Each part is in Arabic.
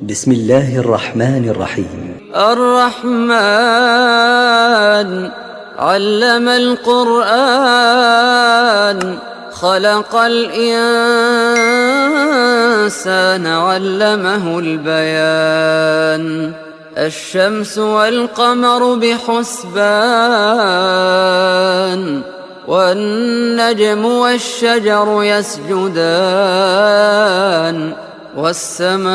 بسم الله الرحمن الرحيم. الرحمن علم القرآن، خلق الإنسان علمه البيان. الشمس والقمر بحسبان، والنجم والشجر يسجدان. والسماء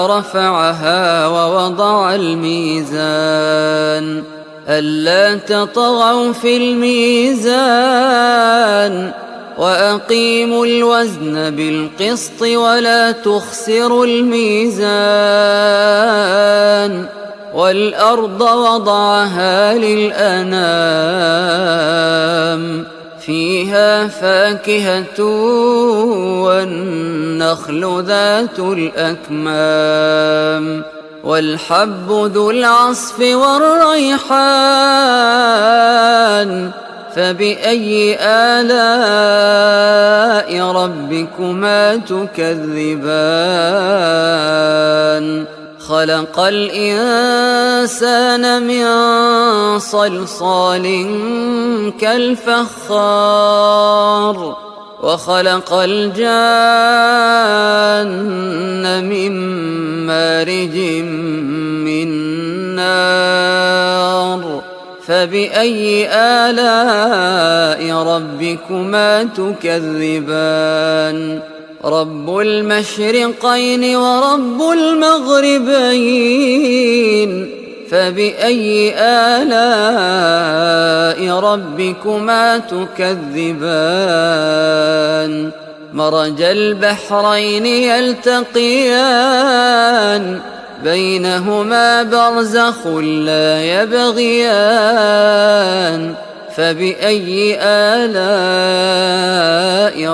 رفعها ووضع الميزان، ألا تطغوا في الميزان. وأقيموا الوزن بالقسط ولا تخسروا الميزان. والأرض وضعها للأنام، فيها فاكهة والنخل ذات الأكمام. والحب ذو العصف والريحان، فبأي آلاء ربكما تكذبان. خلق الإنسان من صلصال كالفخار، وخلق الجان من مارج من نار. فبأي آلاء ربكما تكذبان. رب المشرقين ورب المغربين، فبأي آلاء ربكما تكذبان. مرج البحرين يلتقيان، بينهما برزخ لا يبغيان. فبأي آلاء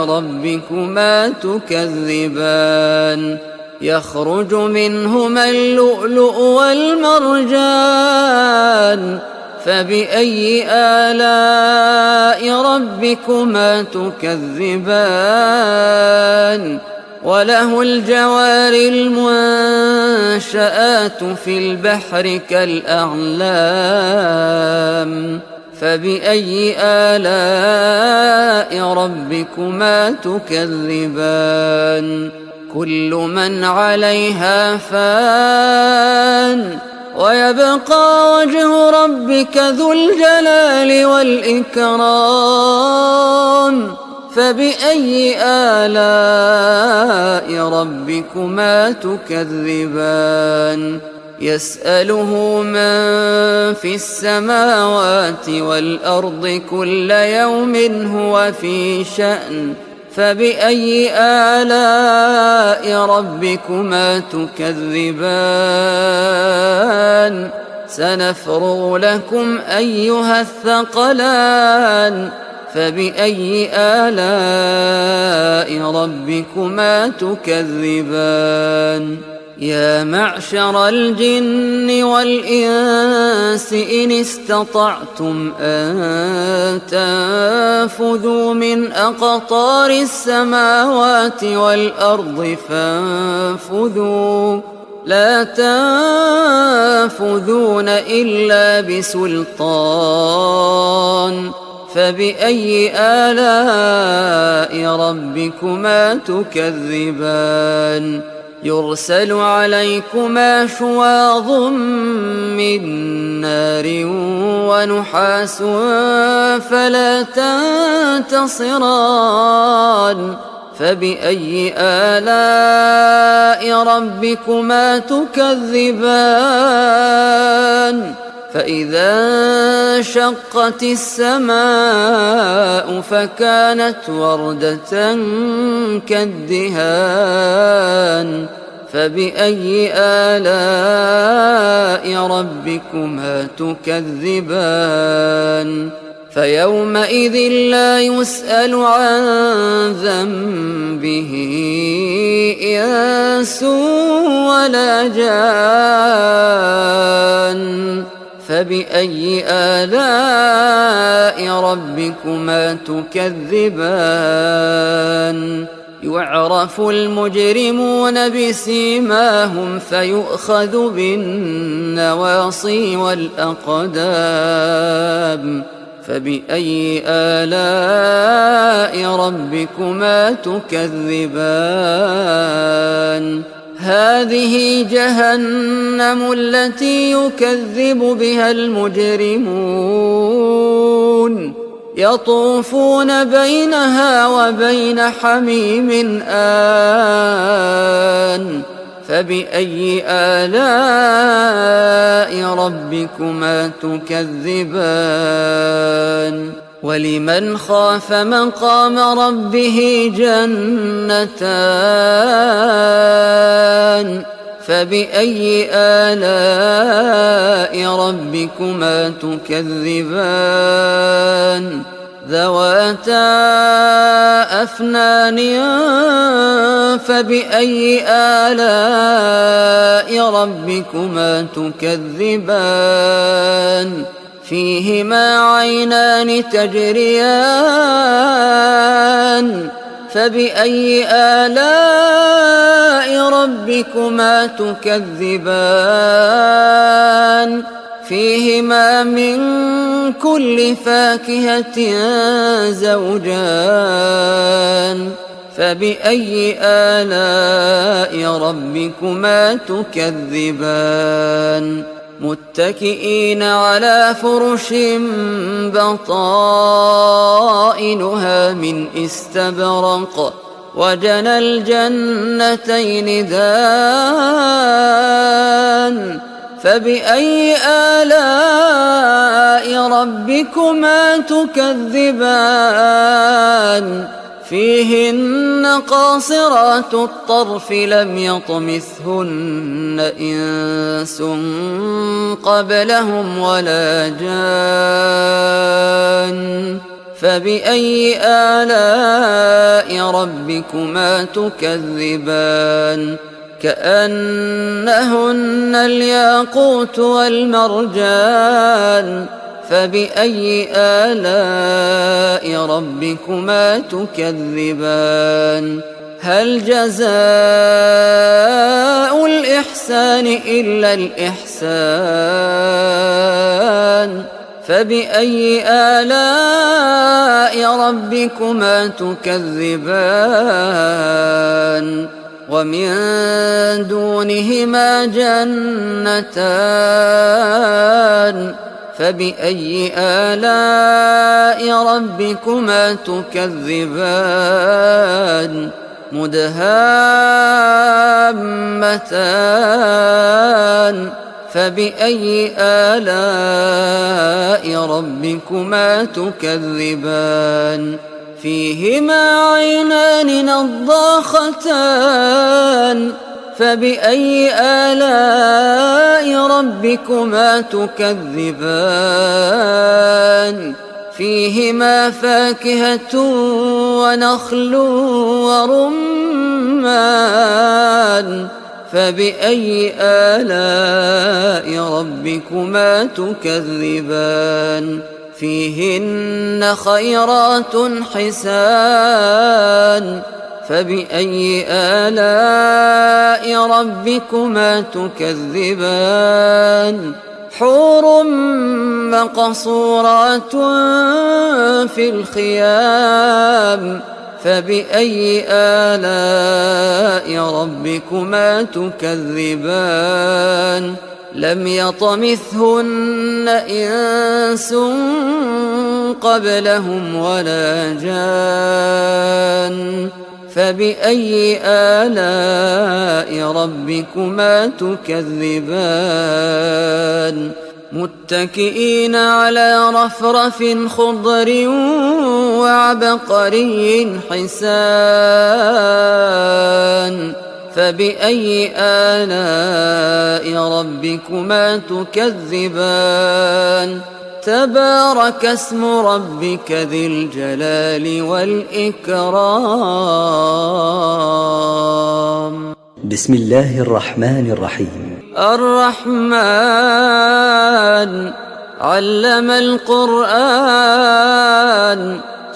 ربكما تكذبان. يخرج منهما اللؤلؤ والمرجان، فبأي آلاء ربكما تكذبان. وله الجوار المنشآت في البحر كالأعلام، فبأي آلاء ربكما تكذبان. كل من عليها فان، ويبقى وجه ربك ذو الجلال والإكرام. فبأي آلاء ربكما تكذبان. يسأله من في السماوات والأرض كل يوم هو في شأن. فبأي آلاء ربكما تكذبان. سنفرغ لكم أيها الثقلان، فبأي آلاء ربكما تكذبان. يا معشر الجن والإنس إن استطعتم أن تنفذوا من أقطار السماوات والأرض فانفذوا، لا تنفذون إلا بسلطان. فبأي آلاء ربكما تكذبان. يرسل عليكما شواظ من نار ونحاس فلا تنتصران. فبأي آلاء ربكما تكذبان. فإذا انشقت السماء فكانت وردة كالدهان. فبأي آلاء ربكما تكذبان. فيومئذ لا يسأل عن ذنبه إنس ولا جان. فبأي آلاء ربكما تكذبان. يعرف المجرمون بسيماهم فيؤخذ بالنواصي والأقدام فبأي آلاء ربكما تكذبان هذه جهنم التي يكذب بها المجرمون يطوفون بينها وبين حميم آن فبأي آلاء ربكما تكذبان ولمن خاف مقام ربه جنتان فبأي آلاء ربكما تكذبان ذواتا أفنان فبأي آلاء ربكما تكذبان فيهما عينان تجريان فبأي آلاء ربكما تكذبان فيهما من كل فاكهة زوجان فبأي آلاء ربكما تكذبان متكئين على فرش بطائنها من استبرق وجنى الجنتين دان فبأي آلاء ربكما تكذبان فيهن قاصرات الطرف لم يطمثهن إنس قبلهم ولا جان فبأي آلاء ربكما تكذبان كأنهن الياقوت والمرجان فبأي آلاء ربكما تكذبان هل جزاء الإحسان إلا الإحسان فبأي آلاء ربكما تكذبان ومن دونهما جنتان فبأي آلاء ربكما تكذبان مدهامتان فبأي آلاء ربكما تكذبان فيهما عينان نضاختان فبأي آلاء ربكما تكذبان فيهما فاكهة ونخل ورمان فبأي آلاء ربكما تكذبان فيهن خيرات حسان فبأي آلاء ربكما تكذبان حور مقصورات في الخيام فبأي آلاء ربكما تكذبان لم يطمثهن إنس قبلهم ولا جان فبأي آلاء ربكما تكذبان متكئين على رفرف خضر وعبقري حسان فبأي آلاء ربكما تكذبان تبارك اسم ربك ذي الجلال والإكرام بسم الله الرحمن الرحيم الرحمن علم القرآن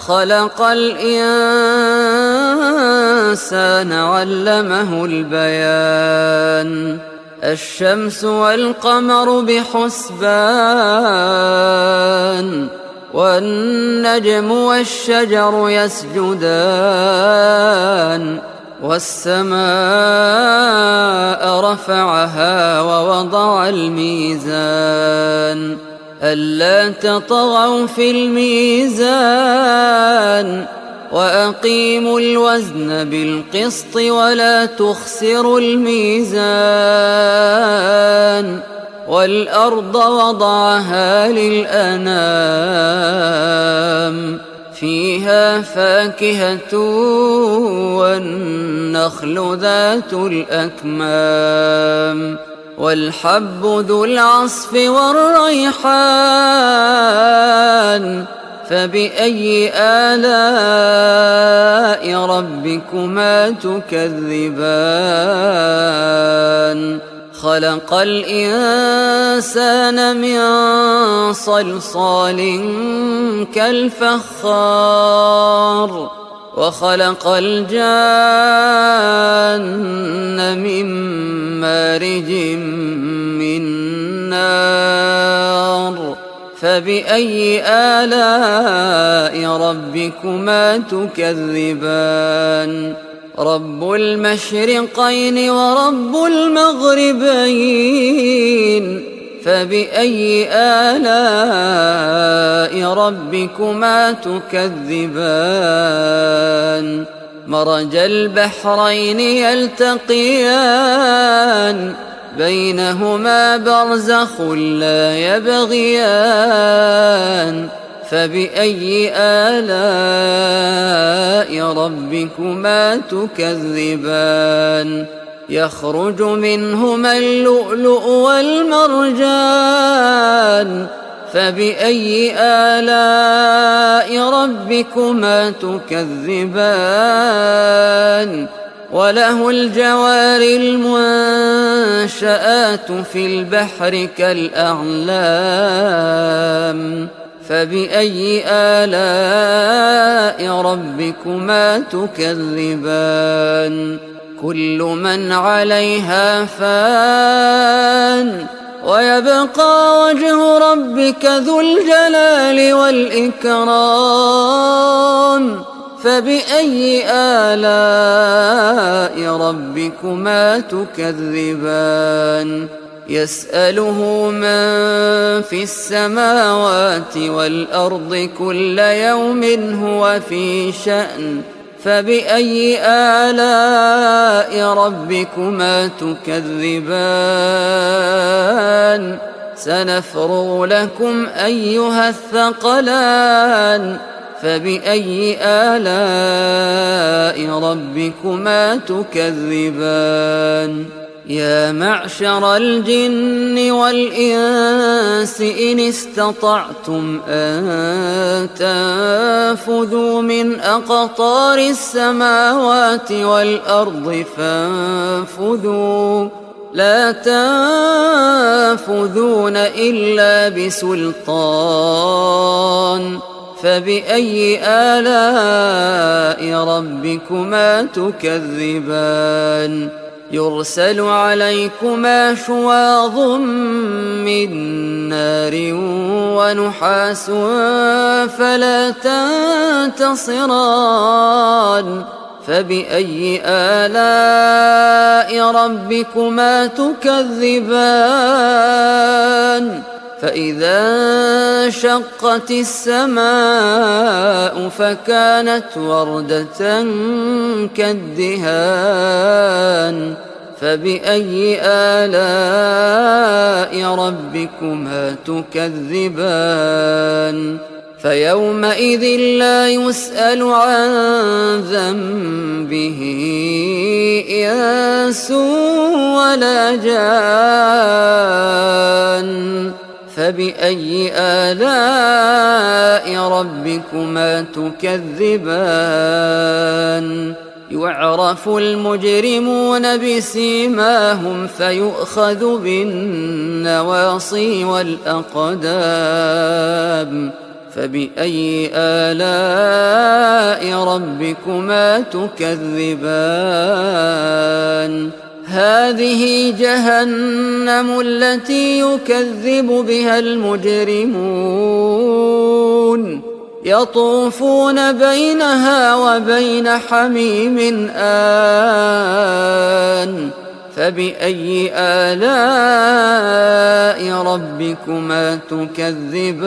خلق الإنسان علمه البيان الشمس والقمر بحسبان والنجم والشجر يسجدان والسماء رفعها ووضع الميزان ألا تطغوا في الميزان وأقيموا الوزن بالقسط ولا تخسروا الميزان والأرض وضعها للأنام فيها فاكهة والنخل ذات الأكمام والحب ذو العصف والريحان فبأي آلاء ربكما تكذبان خلق الإنسان من صلصال كالفخار وخلق الجان من مارج من نار فبأي آلاء ربكما تكذبان رب المشرقين ورب المغربين فبأي آلاء ربكما تكذبان مرج البحرين يلتقيان بينهما برزخ لا يبغيان فبأي آلاء ربكما تكذبان يخرج منهما اللؤلؤ والمرجان فبأي آلاء ربكما تكذبان وله الجوار المنشآت في البحر كالأعلام فبأي آلاء ربكما تكذبان كل من عليها فان ويبقى وجه ربك ذو الجلال والإكرام فبأي آلاء ربكما تكذبان يسأله من في السماوات والأرض كل يوم هو في شأن فبأي آلاء ربكما تكذبان سنفرغ لكم أيها الثقلان فبأي آلاء ربكما تكذبان يا معشر الجن والإنس إن استطعتم أن تنفذوا من أقطار السماوات والأرض فانفذوا لا تنفذون إلا بسلطان فبأي آلاء ربكما تكذبان يرسل عليكما شواظ من نار ونحاس فلا تنتصران فبأي آلاء ربكما تكذبان فإذا انشقت السماء فكانت وردة كالدهان فبأي آلاء ربكما تكذبان فيومئذ لا يسأل عن ذنبه إنس ولا جان فبأي آلاء ربكما تكذبان يعرف المجرمون بسيماهم فيؤخذ بالنواصي والأقدام فبأي آلاء ربكما تكذبان هذه جهنم التي يكذب بها المجرمون يطوفون بينها وبين حميم آن فبأي آلاء ربكما تكذبان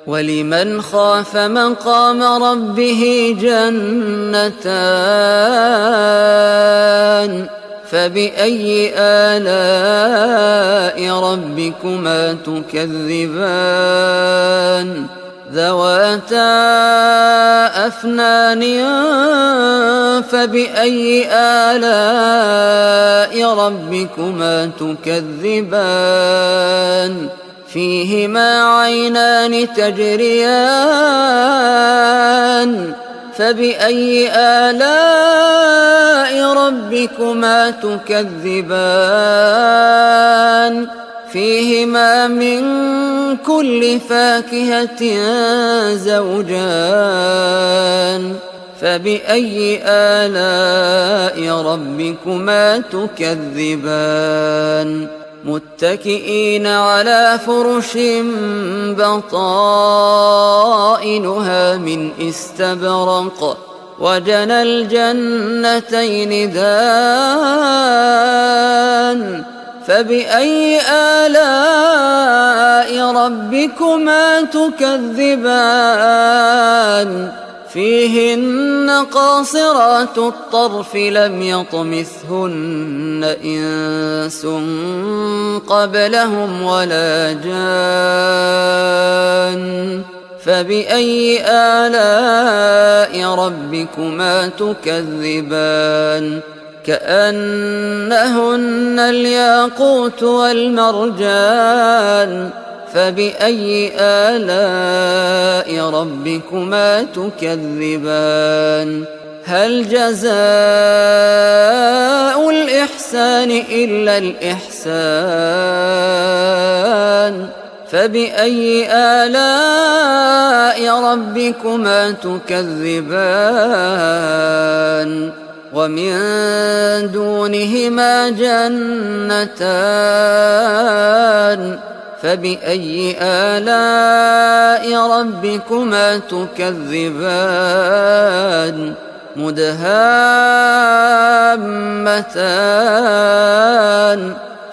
ولمن خاف مقام ربه جنتان فبأي آلاء ربكما تكذبان ذواتا أفنان فبأي آلاء ربكما تكذبان فيهما عينان تجريان فبأي آلاء ربكما تكذبان فيهما من كل فاكهة زوجان فبأي آلاء ربكما تكذبان متكئين على فرش بطائنها من استبرق وجنى الجنتين دان فبأي آلاء ربكما تكذبان فيهن قاصرات الطرف لم يطمثهن إنس قبلهم ولا جان فبأي آلاء ربكما تكذبان كأنهن الياقوت والمرجان فبأي آلاء ربكما تكذبان هل جزاء الإحسان إلا الإحسان فبأي آلاء ربكما تكذبان ومن دونهما جنتان فبأي آلاء ربكما تكذبان مدهامتان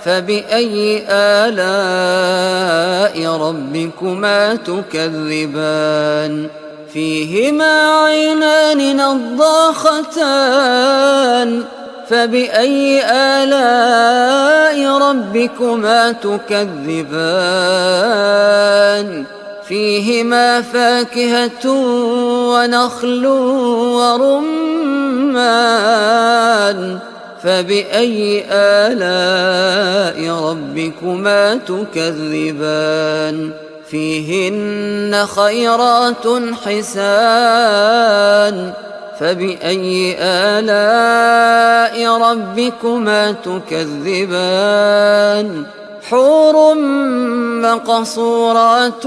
فبأي آلاء ربكما تكذبان فيهما عينان نضاختان فبأي آلاء ربكما تكذبان فيهما فاكهة ونخل ورمان فبأي آلاء ربكما تكذبان فيهن خيرات حسان فبأي آلاء ربكما تكذبان حور مقصورات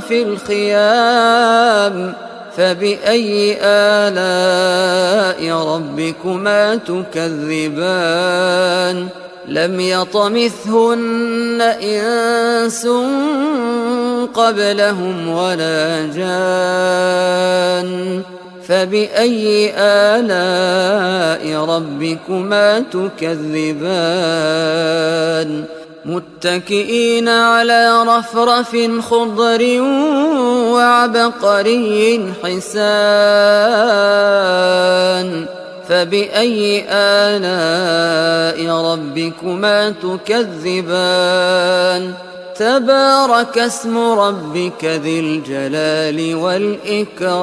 في الخيام فبأي آلاء ربكما تكذبان لم يطمثهن إنس قبلهم ولا جان فبأي آلاء ربكما تكذبان متكئين على رفرف خضر وعبقري حسان فبأي آلاء ربكما تكذبان تبارك اسم ربك ذي الجلال والإكرام